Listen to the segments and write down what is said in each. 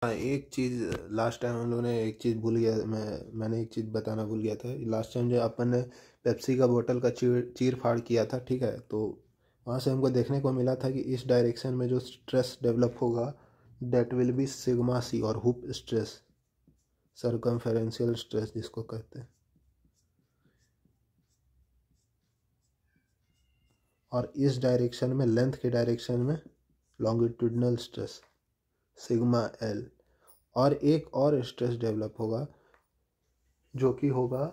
हाँ, एक चीज़ last time हम लोगों ने एक चीज़ भूल गया, मैंने एक चीज़ बताना भूल गया था। लास्ट टाइम जो अपन ने पेप्सी का बोतल का चीर चीर फाड़ किया था, ठीक है, तो वहाँ से हमको देखने को मिला था कि इस डायरेक्शन में जो स्ट्रेस डेवलप होगा that will be sigma C, और हुप स्ट्रेस, सरकमफेरेंशियल स्ट्रेस जिसको कहते हैं। और इस डायरेक्शन में, लेंथ के डायरेक्शन में, लॉन्गिट्यूडनल स्ट्रेस सिग्मा एल। और एक और स्ट्रेस डेवलप होगा जो कि होगा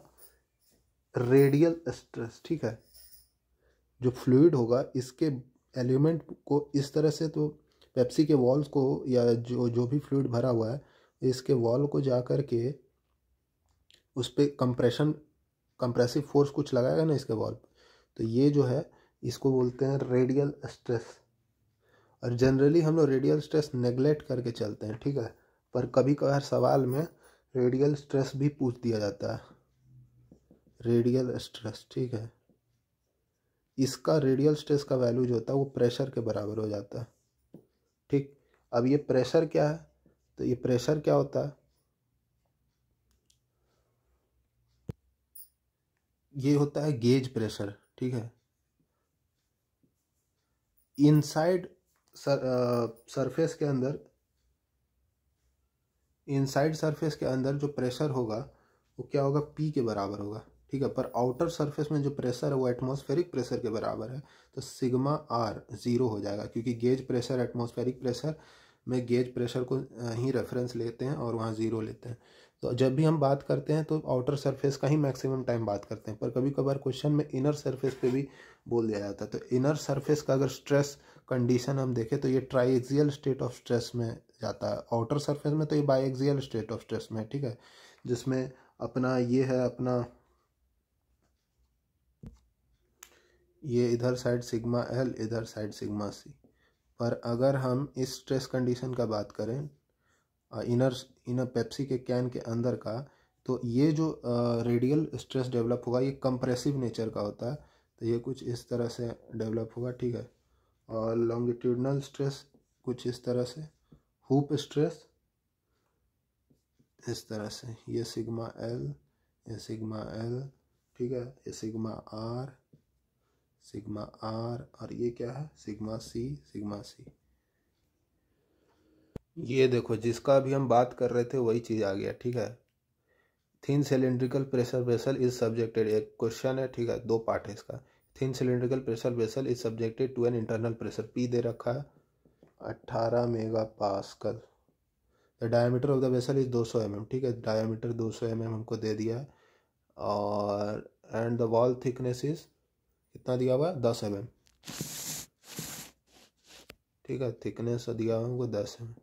रेडियल स्ट्रेस, ठीक है। जो फ्लूइड होगा इसके एलिमेंट को इस तरह से, तो पेप्सी के वॉल्स को या जो जो भी फ्लूइड भरा हुआ है इसके वॉल को जा कर के उस पर कंप्रेसिव फोर्स कुछ लगाएगा ना इसके वॉल, तो ये जो है इसको बोलते हैं रेडियल स्ट्रेस। और जनरली हम लोग रेडियल स्ट्रेस नेग्लेक्ट करके चलते हैं, ठीक है, पर कभी कभार सवाल में रेडियल स्ट्रेस भी पूछ दिया जाता है। रेडियल स्ट्रेस, ठीक है, इसका रेडियल स्ट्रेस का वैल्यू जो होता है वो प्रेशर के बराबर हो जाता है, ठीक। अब ये प्रेशर क्या है, तो ये प्रेशर क्या होता है, ये होता है गेज प्रेशर, ठीक है। इनसाइड सरफेस के अंदर, इनसाइड सरफेस के अंदर जो प्रेशर होगा वो क्या होगा, पी के बराबर होगा, ठीक है। पर आउटर सरफेस में जो प्रेशर है वो एटमॉस्फेरिक प्रेशर के बराबर है, तो सिग्मा आर जीरो हो जाएगा, क्योंकि गेज प्रेशर, एटमॉस्फेरिक प्रेशर में गेज प्रेशर को ही रेफरेंस लेते हैं और वहाँ जीरो लेते हैं। तो जब भी हम बात करते हैं तो आउटर सरफेस का ही मैक्सिमम टाइम बात करते हैं, पर कभी कभार क्वेश्चन में इनर सरफेस पे भी बोल दिया जाता है। तो इनर सरफेस का अगर स्ट्रेस कंडीशन हम देखें तो ये ट्राइएक्सियल स्टेट ऑफ स्ट्रेस में जाता है। आउटर सरफेस में तो ये बाइएक्सियल स्टेट ऑफ स्ट्रेस में, ठीक है, जिसमें अपना ये है, अपना ये इधर साइड सिग्मा एल, इधर साइड सिग्मा सी। पर अगर हम इस स्ट्रेस कंडीशन का बात करें इनर इनर पेप्सी के कैन के अंदर का, तो ये जो रेडियल स्ट्रेस डेवलप होगा ये कंप्रेसिव नेचर का होता है, तो ये कुछ इस तरह से डेवलप होगा, ठीक है। और लॉन्गिट्यूडनल स्ट्रेस कुछ इस तरह से, हुप स्ट्रेस इस तरह से, ये सिग्मा एल, ये सिग्मा एल, ठीक है, ये सिग्मा आर, सिग्मा आर, और ये क्या है, सिग्मा सी, सिग्मा सी। ये देखो जिसका भी हम बात कर रहे थे वही चीज़ आ गया, ठीक है। Thin cylindrical pressure vessel is subjected, एक क्वेश्चन है, ठीक है, दो पार्ट है इसका। Thin cylindrical pressure vessel is subjected to an internal pressure, p दे रखा है 18 mega pascal. The diameter of the vessel is 200 mm, ठीक है, डायमीटर 200 mm हमको दे दिया है। और and the wall thickness is कितना दिया हुआ है, 10 mm, ठीक है, थिकनेस दिया हुआ हमको 10 mm।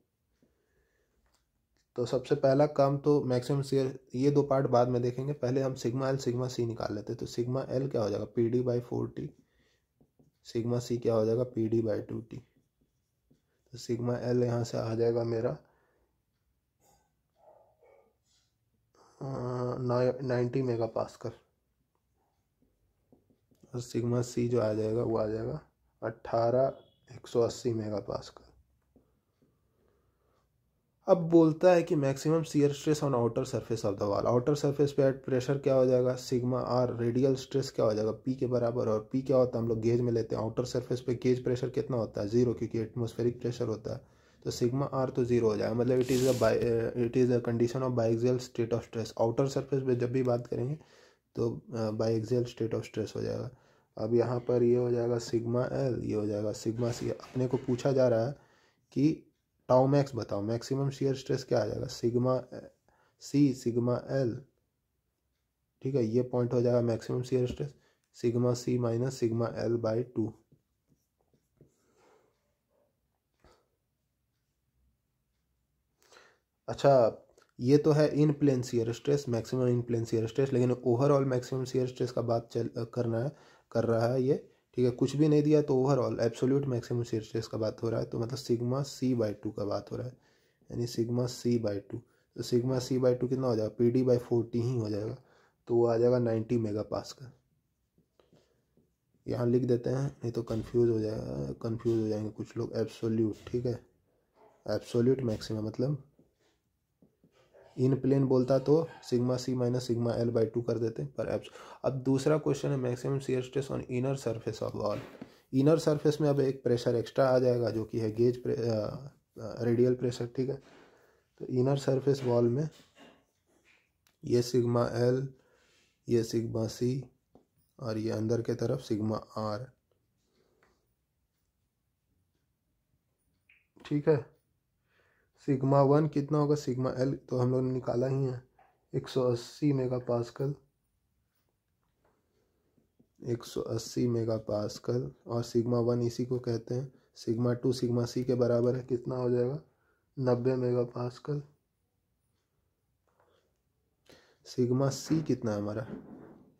तो सबसे पहला काम तो मैक्सिमम शियर, ये दो पार्ट बाद में देखेंगे, पहले हम सिग्मा एल सिग्मा सी निकाल लेते हैं। तो सिग्मा एल क्या हो जाएगा, P D by 4T, sigma C क्या हो जाएगा, पी डी बाई 2T। तो सिग्मा एल यहाँ से आ जाएगा मेरा 90 मेगा पास्कल, और सिग्मा सी जो आ जाएगा वो आ जाएगा 18180 मेगा पास्कल। अब बोलता है कि maximum shear stress on outer surface of the wall, outer surface पे एट प्रेशर क्या हो जाएगा, सिग्मा आर, रेडियल स्ट्रेस क्या हो जाएगा, पी के बराबर। और पी क्या होता है, हम लोग गेज में लेते हैं, आउटर सरफेस पे गेज प्रेशर कितना होता है, जीरो, क्योंकि एटमॉस्फेरिक प्रेशर होता है। तो सिग्मा आर तो जीरो हो जाएगा, मतलब it is a condition of biaxial state of stress. Outer surface पे जब भी बात करेंगे तो बाइएक्सियल स्टेट ऑफ स्ट्रेस हो जाएगा। अब यहाँ पर ये हो जाएगा सिग्मा एल, ये हो जाएगा सिग्मा सी। अपने को पूछा जा रहा है कि टाउ मैक्स बताओ, मैक्सिमम शियर स्ट्रेस क्या आ जाएगा, सिग्मा सी सिग्मा एल, ठीक है, ये पॉइंट हो जाएगा maximum shear stress, sigma C minus sigma L by 2। अच्छा, ये तो है in plane shear stress, maximum in plane shear stress, लेकिन ओवरऑल मैक्सिमम शियर स्ट्रेस का बात करना है, कर रहा है ये, ठीक है। कुछ भी नहीं दिया तो overall absolute maximum shear stress का बात हो रहा है, तो मतलब सिग्मा सी बाई 2 का बात हो रहा है, यानी सिग्मा सी बाई 2। तो सिग्मा सी बाई 2 कितना हो जाएगा, पी डी बाई 4T ही हो जाएगा, तो वो आ जाएगा 90 मेगा पास्कल। यहाँ लिख देते हैं, नहीं तो कंफ्यूज हो जाएगा, कंफ्यूज हो जाएंगे कुछ लोग। एब्सोल्यूट, ठीक है, एब्सोल्यूट मैक्सिमम मतलब इन प्लेन बोलता तो sigma C minus sigma L by two कर देते पर एप्स। अब दूसरा क्वेश्चन है maximum shear stress on inner surface of wall. Inner surface में अब एक प्रेशर एक्स्ट्रा आ जाएगा जो कि है गेज रेडियल प्रेशर, ठीक है। तो इनर सरफेस वॉल में ये सिग्मा एल, ये सिग्मा सी और ये अंदर के तरफ सिग्मा आर, ठीक है। सिग्मा वन कितना होगा, सिग्मा एल तो हम लोग ने निकाला ही है 180 मेगा पास्कल, 180 मेगा पास्कल। और सिग्मा वन इसी को कहते हैं। सिग्मा टू सिग्मा सी के बराबर है, कितना हो जाएगा 90 मेगा पास्कल। सिग्मा सी कितना है हमारा,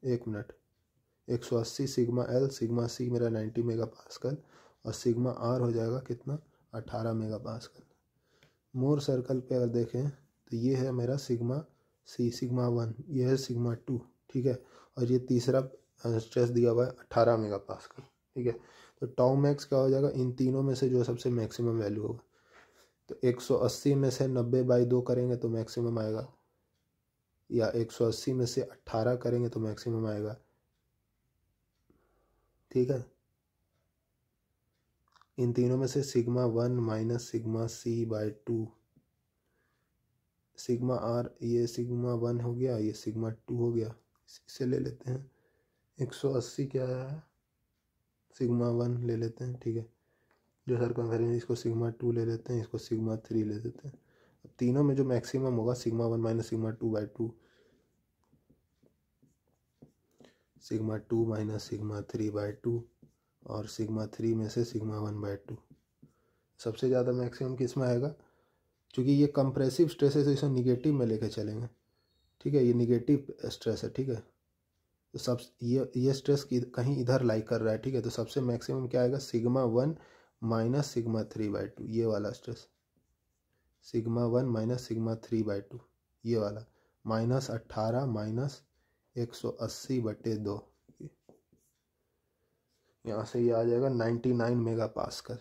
एक minute, 180 sigma L, sigma C मेरा 90 मेगा पास्कल और सिग्मा आर हो जाएगा कितना 18 मेगा पास्कल। मोर सर्कल पे अगर देखें तो ये है मेरा सिग्मा सी, सिग्मा वन, ये है सिग्मा टू, ठीक है। और ये तीसरा स्ट्रेस दिया हुआ है 18 मेगा पास्कल, ठीक है। तो टाउ मैक्स क्या हो जाएगा, इन तीनों में से जो सबसे मैक्सिमम वैल्यू होगा। तो 180 में से 90/2 करेंगे तो मैक्सिमम आएगा, या 180 में से 18 करेंगे तो मैक्सिमम आएगा, ठीक है। इन तीनों में से sigma one minus sigma C by two, sigma R, ये सिग्मा वन हो गया, ये सिग्मा टू हो गया, इसे ले लेते हैं। 180 क्या है, सिग्मा वन ले लेते हैं, ठीक है। जो सर्कमफेरेंस, इसको सिग्मा टू ले लेते हैं, इसको सिग्मा थ्री ले लेते हैं। अब तीनों में जो मैक्सिमम होगा sigma one minus sigma two by two, sigma two minus sigma three by two और सिग्मा थ्री में से सिग्मा वन बाई टू। सबसे ज़्यादा मैक्सिमम किस में आएगा, क्योंकि ये कंप्रेसिव स्ट्रेस है तो इसे निगेटिव में लेके चलेंगे, ठीक है। ये निगेटिव स्ट्रेस है, ठीक है। तो सब ये स्ट्रेस कहीं इधर लाई कर रहा है, ठीक है। तो सबसे मैक्सिमम क्या आएगा, sigma one minus sigma three by two, ये वाला stress, sigma one minus sigma three by two, ये वाला, माइनस 18 माइनस 180/2, यहाँ से ये आ जाएगा 99 मेगा पास्कल।